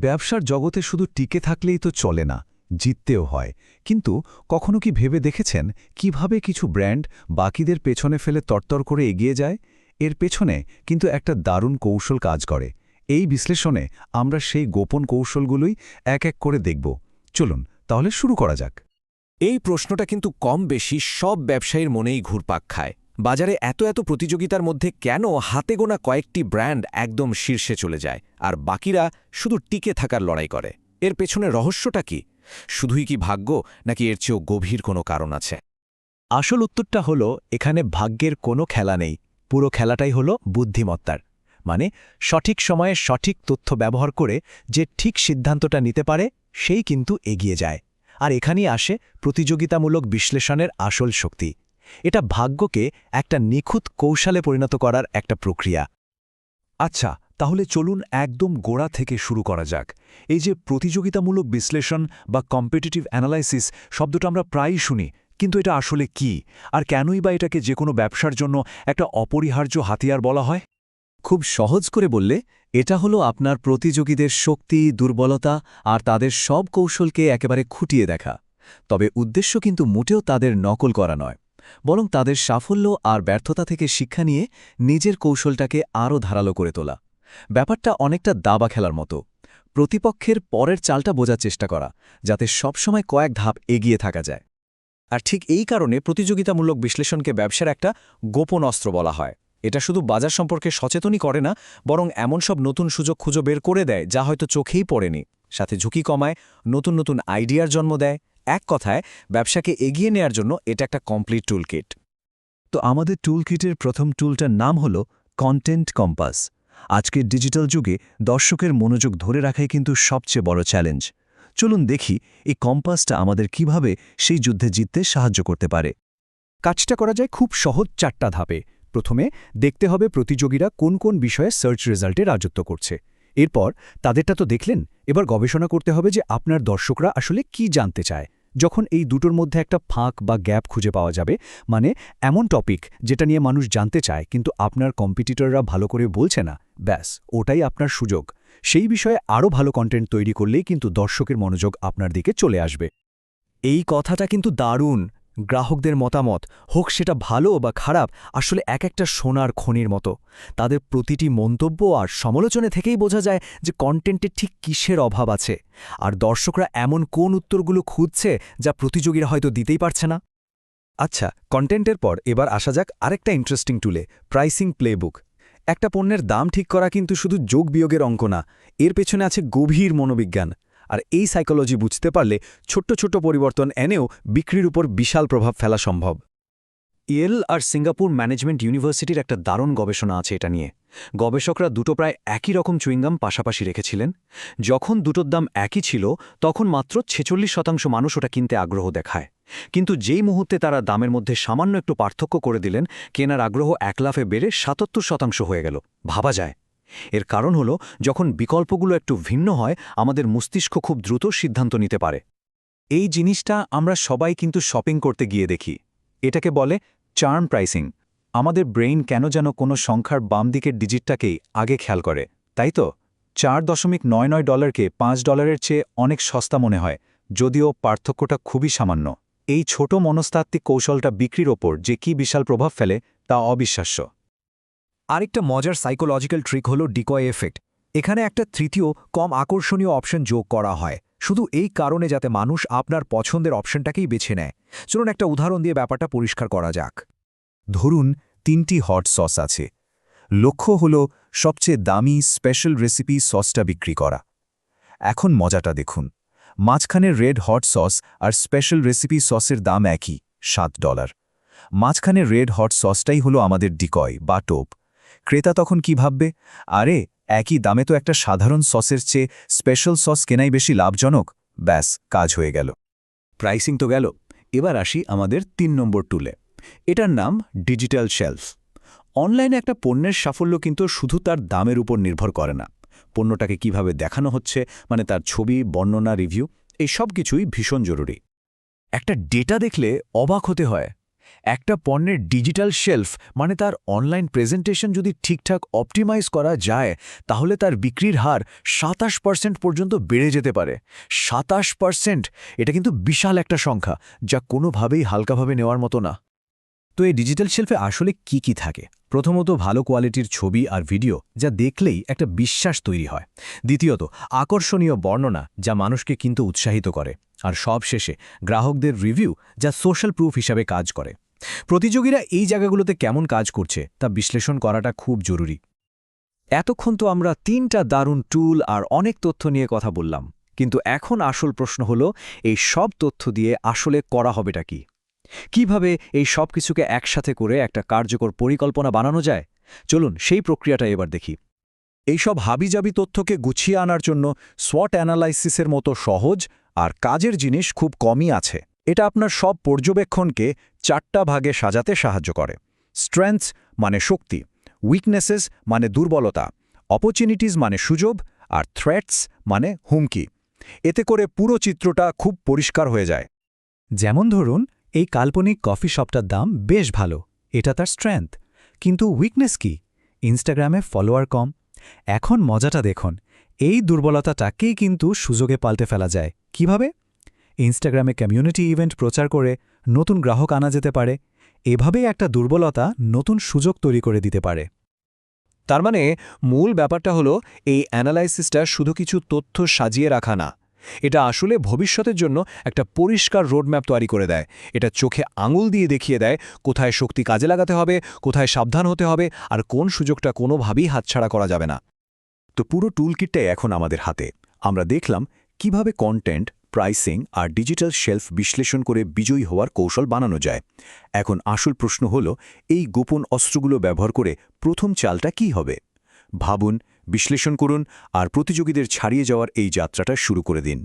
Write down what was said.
ব্যবসার জগতে শুধু টিকে থাকলেই তো চলে না, জিততেও হয়। কিন্তু কখনো কি ভেবে দেখেছেন কিভাবে কিছু ব্র্যান্ড বাকিদের পেছনে ফেলে তরতর করে এগিয়ে যায়? এর পেছনে কিন্তু একটা দারুণ কৌশল কাজ করে। এই বিশ্লেষণে আমরা সেই গোপন কৌশলগুলোই এক এক করে দেখব। চলুন তাহলে শুরু করা যাক। এই প্রশ্নটা কিন্তু কম বেশি সব ব্যবসায়ীর মনেই ঘুরপাক খায়। বাজারে এত প্রতিযোগিতার মধ্যে কেন হাতে গোনা কয়েকটি ব্র্যান্ড একদম শীর্ষে চলে যায় আর বাকিরা শুধু টিকে থাকার লড়াই করে? এর পেছনে রহস্যটা কি? শুধুই কি ভাগ্য, নাকি এর চেয়েও গভীর কোনো কারণ আছে? আসল উত্তরটা হলো, এখানে ভাগ্যের কোনো খেলা নেই। পুরো খেলাটাই হলো বুদ্ধিমত্তার। মানে সঠিক সময়ে সঠিক তথ্য ব্যবহার করে যে ঠিক সিদ্ধান্তটা নিতে পারে সেই কিন্তু এগিয়ে যায়। আর এখানেই আসে প্রতিযোগিতামূলক বিশ্লেষণের আসল শক্তি। এটা ভাগ্যকে একটা নিখুঁত কৌশলে পরিণত করার একটা প্রক্রিয়া। আচ্ছা, তাহলে চলুন একদম গোড়া থেকে শুরু করা যাক। এই যে প্রতিযোগিতামূলক বিশ্লেষণ বা কম্পিটিটিভ অ্যানালাইসিস শব্দটা আমরা প্রায়ই শুনি, কিন্তু এটা আসলে কি, আর কেনই বা এটাকে যে কোনো ব্যবসার জন্য একটা অপরিহার্য হাতিয়ার বলা হয়? খুব সহজ করে বললে, এটা হলো আপনার প্রতিযোগীদের শক্তি, দুর্বলতা আর তাদের সব কৌশলকে একেবারে খুঁটিয়ে দেখা। তবে উদ্দেশ্য কিন্তু মোটেও তাদের নকল করা নয়, বরং তাদের সাফল্য আর ব্যর্থতা থেকে শিক্ষা নিয়ে নিজের কৌশলটাকে আরও ধারালো করে তোলা। ব্যাপারটা অনেকটা দাবা খেলার মতো। প্রতিপক্ষের পরের চালটা বোঝার চেষ্টা করা, যাতে সবসময় কয়েক ধাপ এগিয়ে থাকা যায়। আর ঠিক এই কারণে প্রতিযোগিতামূলক বিশ্লেষণকে ব্যবসার একটা গোপন অস্ত্র বলা হয়। এটা শুধু বাজার সম্পর্কে সচেতনই করে না, বরং এমন সব নতুন সুযোগ খুঁজে বের করে দেয় যা হয়তো চোখেই পড়েনি। সাথে ঝুঁকি কমায়, নতুন আইডিয়ার জন্ম দেয়। এক কথায়, ব্যবসাকে এগিয়ে নেয়ার জন্য এটা একটা কমপ্লিট টুলকিট। তো আমাদের টুলকিটের প্রথম টুলটার নাম হল কন্টেন্ট কম্পাস। আজকের ডিজিটাল যুগে দর্শকের মনোযোগ ধরে রাখাই কিন্তু সবচেয়ে বড় চ্যালেঞ্জ। চলুন দেখি এই কম্পাসটা আমাদের কিভাবে সেই যুদ্ধে জিততে সাহায্য করতে পারে। কাজটা করা যায় খুব সহজ 4টা ধাপে। প্রথমে দেখতে হবে প্রতিযোগীরা কোন কোন বিষয়ে সার্চ রেজাল্টে রাজত্ব করছে। এরপর তাদেরটা তো দেখলেন, এবার গবেষণা করতে হবে যে আপনার দর্শকরা আসলে কি জানতে চায়। যখন এই দুটোর মধ্যে একটা ফাঁক বা গ্যাপ খুঁজে পাওয়া যাবে, মানে এমন টপিক যেটা নিয়ে মানুষ জানতে চায় কিন্তু আপনার কম্পিটিটররা ভালো করে বলছে না, ব্যাস ওটাই আপনার সুযোগ। সেই বিষয়ে আরও ভালো কন্টেন্ট তৈরি করলেই কিন্তু দর্শকের মনোযোগ আপনার দিকে চলে আসবে। এই কথাটা কিন্তু দারুণ। গ্রাহকদের মতামত, হোক সেটা ভালো বা খারাপ, আসলে এক একটা সোনার খনির মতো। তাদের প্রতিটি মন্তব্য আর সমালোচনা থেকেই বোঝা যায় যে কন্টেন্টের ঠিক কিসের অভাব আছে, আর দর্শকরা এমন কোন উত্তরগুলো খুঁজছে যা প্রতিযোগীরা হয়তো দিতেই পারছে না। আচ্ছা, কন্টেন্টের পর এবার আসা যাক আরেকটা ইন্টারেস্টিং টুলে, প্রাইসিং প্লেবুক। একটা পণ্যের দাম ঠিক করা কিন্তু শুধু যোগ বিয়োগের অঙ্ক না, এর পেছনে আছে গভীর মনোবিজ্ঞান। আর এই সাইকোলজি বুঝতে পারলে ছোট্ট পরিবর্তন এনেও বিক্রির উপর বিশাল প্রভাব ফেলা সম্ভব। ইয়েল আর সিঙ্গাপুর ম্যানেজমেন্ট ইউনিভার্সিটির একটা দারুণ গবেষণা আছে এটা নিয়ে। গবেষকরা দুটো প্রায় একই রকম চুইংগাম পাশাপাশি রেখেছিলেন। যখন দুটোর দাম একই ছিল তখন মাত্র 46% মানুষ ওটা কিনতে আগ্রহ দেখায়। কিন্তু যেই মুহূর্তে তারা দামের মধ্যে সামান্য একটু পার্থক্য করে দিলেন, কেনার আগ্রহ এক লাফে বেড়ে 77% হয়ে গেল। ভাবা যায়। এর কারণ হলো, যখন বিকল্পগুলো একটু ভিন্ন হয়, আমাদের মস্তিষ্ক খুব দ্রুত সিদ্ধান্ত নিতে পারে। এই জিনিসটা আমরা সবাই কিন্তু শপিং করতে গিয়ে দেখি। এটাকে বলে চার্ম প্রাইসিং। আমাদের ব্রেইন কেন যেন কোনো সংখ্যার বাম দিকের ডিজিটটাকেই আগে খেয়াল করে, তাই তো? $4.99কে $5 চেয়ে অনেক সস্তা মনে হয়, যদিও পার্থক্যটা খুবই সামান্য। এই ছোট মনস্তাত্ত্বিক কৌশলটা বিক্রির ওপর যে কি বিশাল প্রভাব ফেলে তা অবিশ্বাস্য। আরেকটা মজার সাইকোলজিক্যাল ট্রিক হলো ডিকয় এফেক্ট। এখানে একটা তৃতীয়, কম আকর্ষণীয় অপশন যোগ করা হয়, শুধু এই কারণে যাতে মানুষ আপনার পছন্দের অপশনটাকেই বেছে নেয়। চলুন একটা উদাহরণ দিয়ে ব্যাপারটা পরিষ্কার করা যাক। ধরুন 3টি হট সস আছে। লক্ষ্য হল সবচেয়ে দামি স্পেশাল রেসিপি সসটা বিক্রি করা। এখন মজাটা দেখুন, মাঝখানের রেড হট সস আর স্পেশাল রেসিপি সসের দাম একই, $7। মাঝখানের রেড হট সসটাই হলো আমাদের ডিকয় বা টোপ। ক্রেতা তখন কি ভাববে? আরে, একই দামে তো একটা সাধারণ সসের চেয়ে স্পেশাল সস কেনাই বেশি লাভজনক। ব্যাস, কাজ হয়ে গেল। প্রাইসিং তো গেল, এবার আসি আমাদের 3 নম্বর টুলে। এটার নাম ডিজিটাল শেলফ। অনলাইনে একটা পণ্যের সাফল্য কিন্তু শুধু তার দামের উপর নির্ভর করে না। পণ্যটাকে কিভাবে দেখানো হচ্ছে, মানে তার ছবি, বর্ণনা, রিভিউ, এই সব কিছুই ভীষণ জরুরি। একটা ডেটা দেখলে অবাক হতে হয়। একটা পণ্যের ডিজিটাল শেলফ মানে তার অনলাইন প্রেজেন্টেশন যদি ঠিকঠাক অপটিমাইজ করা যায় তাহলে তার বিক্রির হার 27% পর্যন্ত বেড়ে যেতে পারে। 27%! এটা কিন্তু বিশাল একটা সংখ্যা, যা কোনোভাবেই হালকাভাবে নেওয়ার মতো না। তো এই ডিজিটাল শেলফে আসলে কি থাকে? প্রথমত, ভালো কোয়ালিটির ছবি আর ভিডিও, যা দেখলেই একটা বিশ্বাস তৈরি হয়। দ্বিতীয়ত, আকর্ষণীয় বর্ণনা, যা মানুষকে কিন্তু উৎসাহিত করে। আর সবশেষে গ্রাহকদের রিভিউ, যা সোশ্যাল প্রুফ হিসাবে কাজ করে। প্রতিযোগীরা এই জায়গাগুলোতে কেমন কাজ করছে তা বিশ্লেষণ করাটা খুব জরুরি। এতক্ষণ তো আমরা 3টা দারুণ টুল আর অনেক তথ্য নিয়ে কথা বললাম, কিন্তু এখন আসল প্রশ্ন হলো, এই সব তথ্য দিয়ে আসলে করা হবেটা কি? কিভাবে এই সব কিছুকে একসাথে করে একটা কার্যকর পরিকল্পনা বানানো যায়? চলুন সেই প্রক্রিয়াটা এবার দেখি। এইসব হাবিজাবি তথ্যকে গুছিয়ে আনার জন্য SWOT অ্যানালাইসিসের মতো সহজ আর কাজের জিনিস খুব কমই আছে। এটা আপনার সব পর্যবেক্ষণকে 4টা ভাগে সাজাতে সাহায্য করে। স্ট্রেংথস মানে শক্তি, উইকনেসেস মানে দুর্বলতা, অপরচুনিটিজ মানে সুযোগ, আর থ্রেটস মানে হুমকি। এতে করে পুরো চিত্রটা খুব পরিষ্কার হয়ে যায়। যেমন ধরুন, এই কাল্পনিক কফি শপটার দাম বেশ ভালো, এটা তার স্ট্রেংথ। কিন্তু উইকনেস কি? ইনস্টাগ্রামে ফলোয়ার কম। এখন মজাটা দেখুন, এই দুর্বলতাটাকেই কিন্তু সুযোগে পাল্টে ফেলা যায়। কিভাবে? ইনস্টাগ্রামে কমিউনিটি ইভেন্ট প্রচার করে নতুন গ্রাহক আনা যেতে পারে। এভাবেই একটা দুর্বলতা নতুন সুযোগ তৈরি করে দিতে পারে। তার মানে মূল ব্যাপারটা হলো, এই অ্যানালাইসিসটা শুধু কিছু তথ্য সাজিয়ে রাখা না, এটা আসলে ভবিষ্যতের জন্য একটা পরিষ্কার রোডম্যাপ তৈরি করে দেয়। এটা চোখে আঙুল দিয়ে দেখিয়ে দেয় কোথায় শক্তি কাজে লাগাতে হবে, কোথায় সাবধান হতে হবে, আর কোন সুযোগটা কোনোভাবেই হাতছাড়া করা যাবে না। তো পুরো টুলকিটটাই এখন আমাদের হাতে। আমরা দেখলাম কিভাবে কন্টেন্ট, প্রাইসিং আর ডিজিটাল শেলফ বিশ্লেষণ করে বিজয়ী হওয়ার কৌশল বানানো যায়। এখন আসল প্রশ্ন হলো, এই গোপন অস্ত্রগুলো ব্যবহার করে প্রথম চালটা কি হবে? ভাবুন, বিশ্লেষণ করুন আর প্রতিযোগীদের ছাড়িয়ে যাওয়ার এই যাত্রাটা শুরু করে দিন।